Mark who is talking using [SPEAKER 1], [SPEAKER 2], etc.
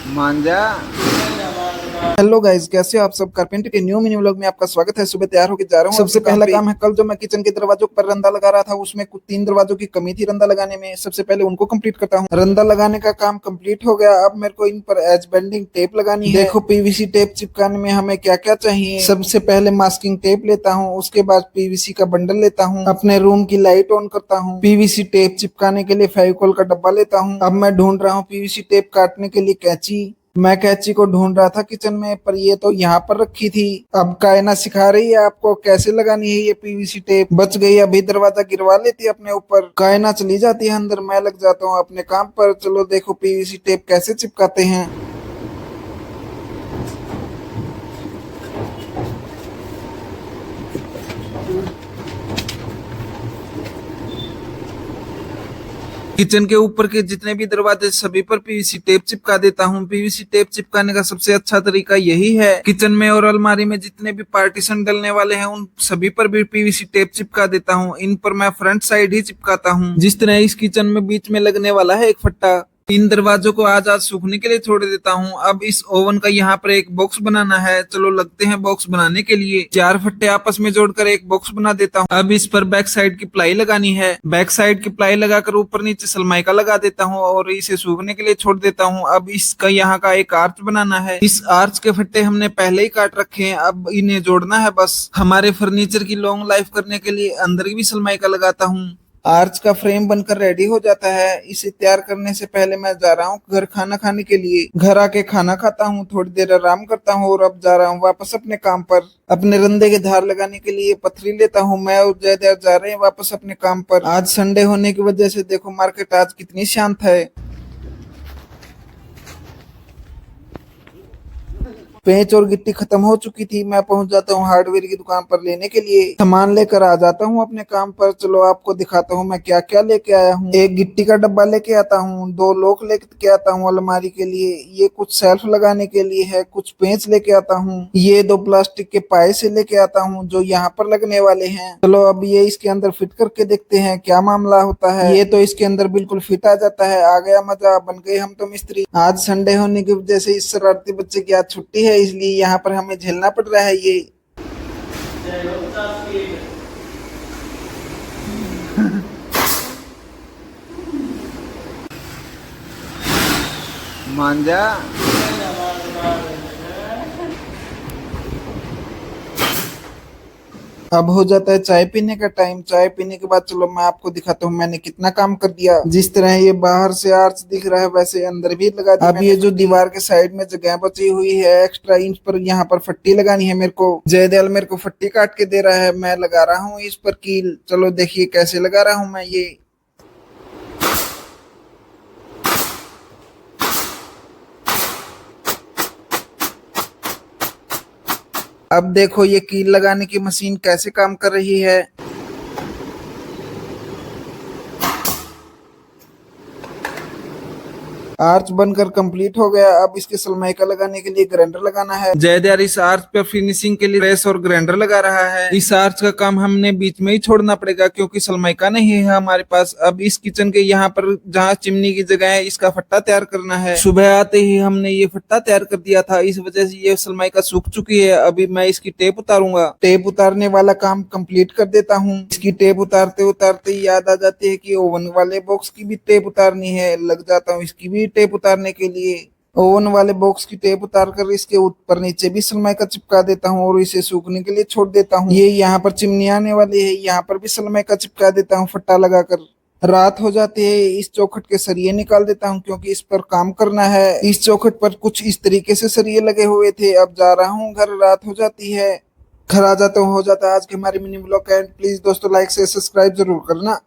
[SPEAKER 1] मांझा।
[SPEAKER 2] Hello guys, कैसे हो आप सब। कारपेंटर के न्यू मिनी व्लॉग में आपका स्वागत है। सुबह तैयार होकर जा रहा हूँ। सबसे पहला काम है, कल जो मैं किचन के दरवाजों पर रंदा लगा रहा था, उसमें कुछ 3 दरवाजों की कमी थी रंदा लगाने में। सबसे पहले उनको कंप्लीट करता हूँ। रंदा लगाने का काम कंप्लीट हो गया। अब मेरे को इन पर एज बेंडिंग टेप लगानी है। देखो पीवीसी टेप चिपकाने में हमें क्या क्या चाहिए। सबसे पहले मास्किंग टेप लेता हूँ, उसके बाद पीवीसी का बंडल लेता हूँ, अपने रूम की लाइट ऑन करता हूँ, पीवीसी टेप चिपकाने के लिए फेविकोल का डब्बा लेता हूँ। अब मैं ढूंढ रहा हूँ पीवीसी टेप काटने के लिए कैंची। मैं कैंची को ढूंढ रहा था किचन में, पर ये तो यहाँ पर रखी थी। अब कायना सिखा रही है आपको कैसे लगानी है ये पीवीसी टेप। बच गई, अभी दरवाजा गिरवा लेती है अपने ऊपर। कायना चली जाती है अंदर, मैं लग जाता हूँ अपने काम पर। चलो देखो पीवीसी टेप कैसे चिपकाते हैं। किचन के ऊपर के जितने भी दरवाजे सभी पर पीवीसी टेप चिपका देता हूँ। पीवीसी टेप चिपकाने का सबसे अच्छा तरीका यही है। किचन में और अलमारी में जितने भी पार्टीशन डलने वाले हैं उन सभी पर भी पीवीसी टेप चिपका देता हूँ। इन पर मैं फ्रंट साइड ही चिपकाता हूँ। जिस तरह इस किचन में बीच में लगने वाला है एक फट्टा, इन दरवाजों को आज सूखने के लिए छोड़ देता हूँ। अब इस ओवन का यहाँ पर एक बॉक्स बनाना है। चलो लगते हैं बॉक्स बनाने के लिए। 4 फट्टे आपस में जोड़कर एक बॉक्स बना देता हूँ। अब इस पर बैक साइड की प्लाई लगानी है। बैक साइड की प्लाई लगाकर ऊपर नीचे सनमाइका लगा देता हूँ और इसे सूखने के लिए छोड़ देता हूँ। अब इसका यहाँ का एक आर्च बनाना है। इस आर्च के फट्टे हमने पहले ही काट रखे हैं, अब इन्हें जोड़ना है बस। हमारे फर्नीचर की लॉन्ग लाइफ करने के लिए अंदर भी सनमाइका लगाता हूँ। आर्च का फ्रेम बनकर रेडी हो जाता है। इसे तैयार करने से पहले मैं जा रहा हूँ घर खाना खाने के लिए। घर आके खाना खाता हूँ, थोड़ी देर आराम करता हूँ और अब जा रहा हूँ वापस अपने काम पर। अपने रंदे के धार लगाने के लिए पथरी लेता हूँ। मैं और जयदेव जा रहे हैं वापस अपने काम पर। आज संडे होने की वजह से देखो मार्केट आज कितनी शांत है। पेंच और गिट्टी खत्म हो चुकी थी। मैं पहुंच जाता हूँ हार्डवेयर की दुकान पर लेने के लिए। सामान लेकर आ जाता हूँ अपने काम पर। चलो आपको दिखाता हूँ मैं क्या क्या लेके आया हूँ। एक गिट्टी का डब्बा लेके आता हूँ, 2 लॉक लेके आता हूँ अलमारी के लिए, ये कुछ सेल्फ लगाने के लिए है, कुछ पेंच लेके आता हूँ, ये 2 प्लास्टिक के पाए से लेके आता हूँ जो यहाँ पर लगने वाले हैं। चलो अब ये इसके अंदर फिट करके देखते हैं क्या मामला होता है। ये तो इसके अंदर बिल्कुल फिट आ जाता है। आ गया मजा, बन गए हम तो मिस्त्री। आज संडे होने की वजह से इस शरारती बच्चे की आज छुट्टी है, इसलिए यहाँ पर हमें झेलना पड़ रहा है ये।
[SPEAKER 1] मांझा।
[SPEAKER 2] अब हो जाता है चाय पीने का टाइम। चाय पीने के बाद चलो मैं आपको दिखाता हूँ मैंने कितना काम कर दिया। जिस तरह ये बाहर से आर्च दिख रहा है वैसे अंदर भी लगा दिया। अब ये जो दीवार के साइड में जगह बची हुई है एक्स्ट्रा, इंच पर यहाँ पर फट्टी लगानी है मेरे को। जयदयाल मेरे को फट्टी काट के दे रहा है, मैं लगा रहा हूँ इस पर कील। चलो देखिए कैसे लगा रहा हूँ मैं ये। अब देखो ये कील लगाने की मशीन कैसे काम कर रही है। आर्च बनकर कंप्लीट हो गया। अब इसके सनमाइका लगाने के लिए ग्राइंडर लगाना है। जयदयाल इस आर्च पे फिनिशिंग के लिए प्रेस और ग्राइंडर लगा रहा है। इस आर्च का काम हमने बीच में ही छोड़ना पड़ेगा क्योंकि सनमाइका नहीं है हमारे पास। अब इस किचन के यहाँ पर जहाँ चिमनी की जगह है इसका फट्टा तैयार करना है। सुबह आते ही हमने ये फट्टा तैयार कर दिया था, इस वजह से ये सनमाइका सूख चुकी है। अभी मैं इसकी टेप उतारूंगा। टेप उतारने वाला काम कंप्लीट कर देता हूँ। इसकी टेप उतारते उतारते याद आ जाती है कि ओवन वाले बॉक्स की भी टेप उतारनी है। लग जाता हूँ इसकी भी टेप उतारने के लिए। ओवन वाले बॉक्स की टेप उतार कर इसके ऊपर नीचे भी सनमाइका चिपका देता हूँ और इसे सूखने के लिए छोड़ देता हूँ। ये यहाँ पर चिमनी आने वाली है, यहाँ पर भी सनमाइका चिपका देता हूँ फट्टा लगाकर। रात हो जाती है, इस चौखट के सरिये निकाल देता हूँ क्योंकि इस पर काम करना है। इस चौखट पर कुछ इस तरीके से सरिये लगे हुए थे। अब जा रहा हूँ घर, रात हो जाती है। घर आ जाता हूँ, हो जाता है आज के हमारे मिनी ब्लॉग का एंड। प्लीज दोस्तों लाइक से सब्सक्राइब जरूर करना।